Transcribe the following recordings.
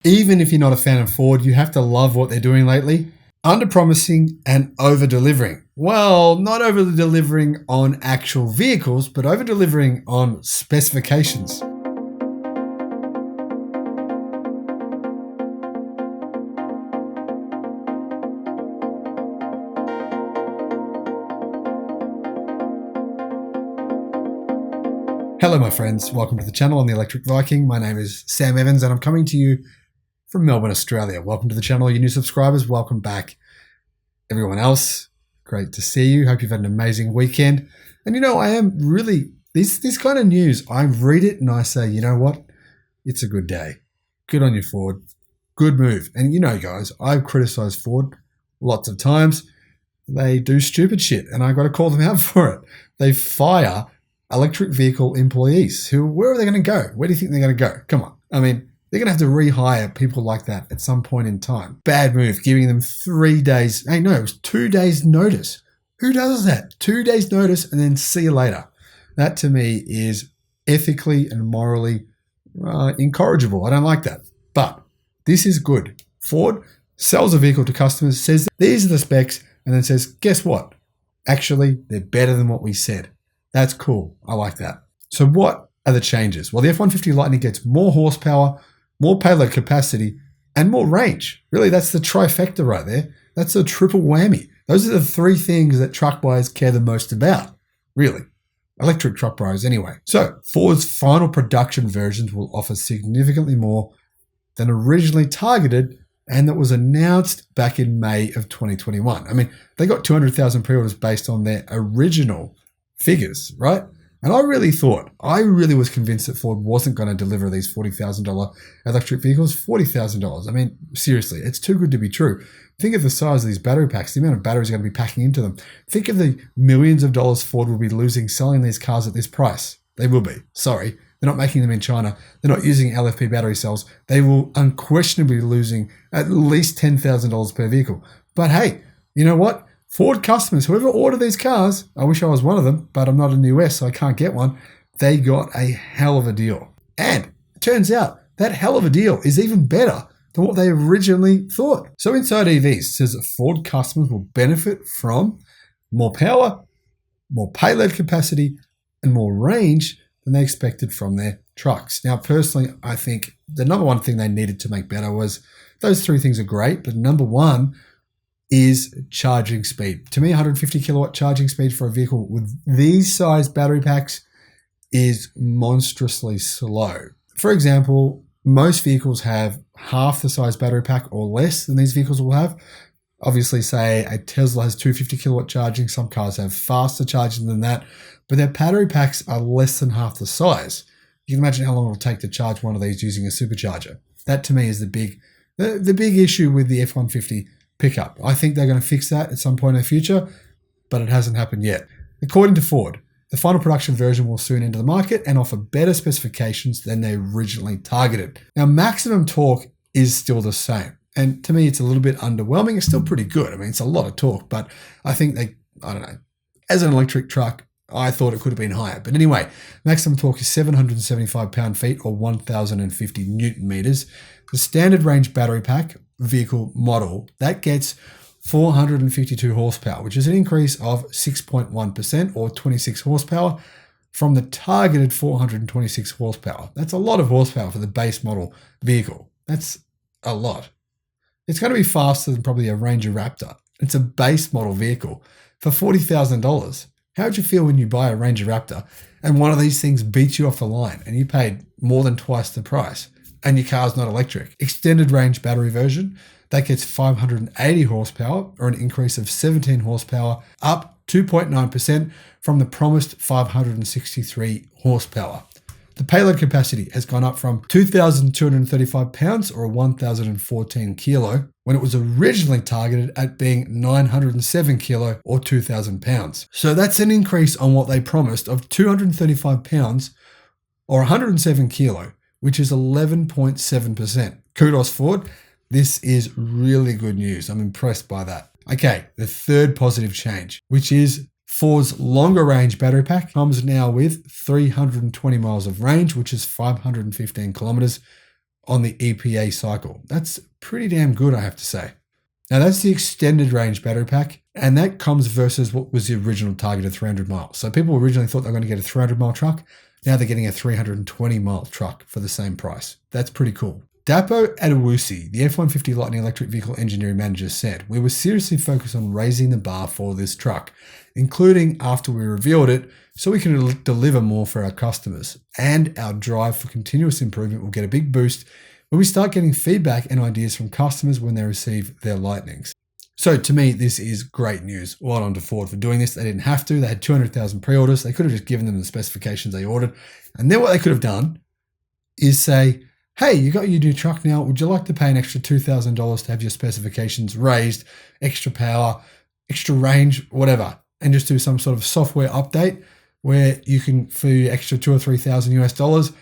Even if you're not a fan of Ford, you have to love what they're doing lately. Under-promising and over-delivering. Well, not over-delivering on actual vehicles, but over-delivering on specifications. Hello my friends, welcome to the channel on the Electric Viking. My name is Sam Evans and I'm coming to you from Melbourne, Australia. Welcome to the channel, you new subscribers, welcome back. Everyone else, great to see you. Hope you've had an amazing weekend. And you know, I am really, this kind of news, I read it and I say, you know what? It's a good day. Good on you, Ford. Good move. And you know, guys, I've criticized Ford lots of times. They do stupid shit and I got to call them out for it. They fire electric vehicle employees where are they going to go? Where do you think they're going to go? Come on. I mean, they're going to have to rehire people like that at some point in time. Bad move, giving them 3 days. Hey, no, it was 2 days notice. Who does that? 2 days notice and then see you later. That to me is ethically and morally incorrigible. I don't like that. But this is good. Ford sells a vehicle to customers, says these are the specs, and then says, guess what? Actually, they're better than what we said. That's cool. I like that. So what are the changes? Well, the F-150 Lightning gets more horsepower, more payload capacity, and more range. Really, that's the trifecta right there. That's a triple whammy. Those are the three things that truck buyers care the most about, really. Electric truck buyers anyway. So Ford's final production versions will offer significantly more than originally targeted and that was announced back in May of 2021. I mean, they got 200,000 pre-orders based on their original figures, right? And I really was convinced that Ford wasn't going to deliver these $40,000 electric vehicles. $40,000. I mean, seriously, it's too good to be true. Think of the size of these battery packs, the amount of batteries are going to be packing into them. Think of the millions of dollars Ford will be losing selling these cars at this price. They will be. Sorry, they're not making them in China. They're not using LFP battery cells. They will unquestionably be losing at least $10,000 per vehicle. But hey, you know what? Ford customers, whoever ordered these cars, I wish I was one of them, but I'm not in the US, so I can't get one. They got a hell of a deal. And it turns out that hell of a deal is even better than what they originally thought. So Inside EVs says that Ford customers will benefit from more power, more payload capacity, and more range than they expected from their trucks. Now, personally, I think the number one thing they needed to make better was those three things are great, but number one is charging speed. To me, 150 kilowatt charging speed for a vehicle with these size battery packs is monstrously slow. For example, most vehicles have half the size battery pack or less than these vehicles will have. Obviously, say a Tesla has 250 kilowatt charging. Some cars have faster charging than that, but their battery packs are less than half the size. You can imagine how long it will take to charge one of these using a supercharger. That to me is the big issue with the F-150 pickup. I think they're going to fix that at some point in the future, but it hasn't happened yet. According to Ford, the final production version will soon enter the market and offer better specifications than they originally targeted. Now, maximum torque is still the same. And to me, it's a little bit underwhelming. It's still pretty good. I mean, it's a lot of torque, but I think I don't know. As an electric truck, I thought it could have been higher. But anyway, maximum torque is 775 pound-feet or 1,050 newton meters. The standard range battery pack vehicle model, that gets 452 horsepower, which is an increase of 6.1% or 26 horsepower from the targeted 426 horsepower. That's a lot of horsepower for the base model vehicle. That's a lot. It's going to be faster than probably a Ranger Raptor. It's a base model vehicle for $40,000. How would you feel when you buy a Ranger Raptor and one of these things beats you off the line and you paid more than twice the price? And your car's not electric? Extended range battery version, that gets 580 horsepower or an increase of 17 horsepower, up 2.9% from the promised 563 horsepower. The payload capacity has gone up from 2,235 pounds or 1,014 kilo when it was originally targeted at being 907 kilo or 2,000 pounds. So that's an increase on what they promised of 235 pounds or 107 kilo, which is 11.7%. Kudos, Ford. This is really good news. I'm impressed by that. Okay, the third positive change, which is Ford's longer range battery pack comes now with 320 miles of range, which is 515 kilometers on the EPA cycle. That's pretty damn good, I have to say. Now that's the extended range battery pack, and that comes versus what was the original target of 300 miles. So people originally thought they were going to get a 300-mile truck. Now they're getting a 320-mile truck for the same price. That's pretty cool. Dapo Adewusi, the F-150 Lightning Electric Vehicle Engineering Manager, said, "We were seriously focused on raising the bar for this truck, including after we revealed it, so we can deliver more for our customers. And our drive for continuous improvement will get a big boost when we start getting feedback and ideas from customers when they receive their Lightnings." So to me, this is great news. Well done to Ford for doing this. They didn't have to. They had 200,000 pre-orders. They could have just given them the specifications they ordered. And then what they could have done is say, "Hey, you got your new truck now. Would you like to pay an extra $2,000 to have your specifications raised, extra power, extra range, whatever, and just do some sort of software update where you can, for your extra $2,000 or $3,000 US,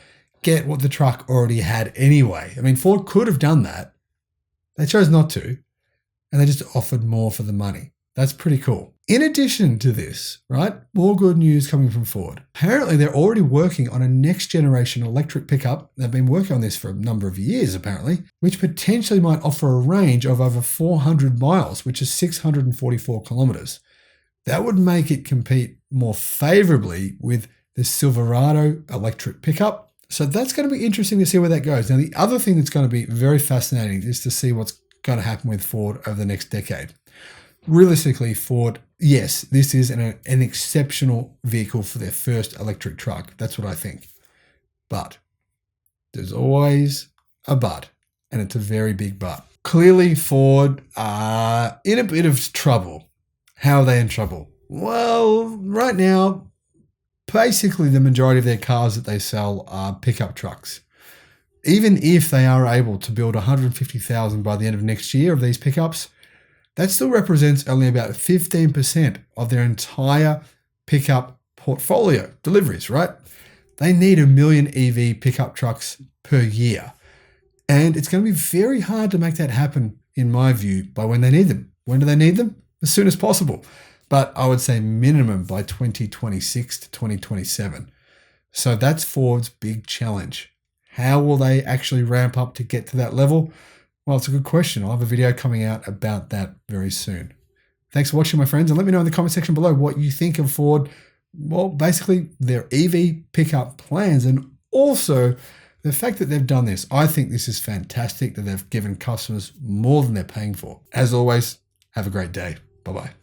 get what the truck already had anyway?" I mean, Ford could have done that. They chose not to, and they just offered more for the money. That's pretty cool. In addition to this, right, more good news coming from Ford. Apparently, they're already working on a next generation electric pickup. They've been working on this for a number of years, apparently, which potentially might offer a range of over 400 miles, which is 644 kilometers. That would make it compete more favorably with the Silverado electric pickup. So that's going to be interesting to see where that goes. Now, the other thing that's going to be very fascinating is to see what's going to happen with Ford over the next decade. Realistically, Ford, yes, this is an exceptional vehicle for their first electric truck. That's what I think. But there's always a but, and it's a very big but. Clearly, Ford are in a bit of trouble. How are they in trouble? Well, right now, basically the majority of their cars that they sell are pickup trucks. Even if they are able to build 150,000 by the end of next year of these pickups, that still represents only about 15% of their entire pickup portfolio deliveries, right? They need 1 million EV pickup trucks per year. And it's going to be very hard to make that happen, in my view, by when they need them. When do they need them? As soon as possible. But I would say minimum by 2026 to 2027. So that's Ford's big challenge. How will they actually ramp up to get to that level? Well, it's a good question. I'll have a video coming out about that very soon. Thanks for watching, my friends, and let me know in the comment section below what you think of Ford. Well, basically their EV pickup plans, and also the fact that they've done this. I think this is fantastic that they've given customers more than they're paying for. As always, have a great day. Bye-bye.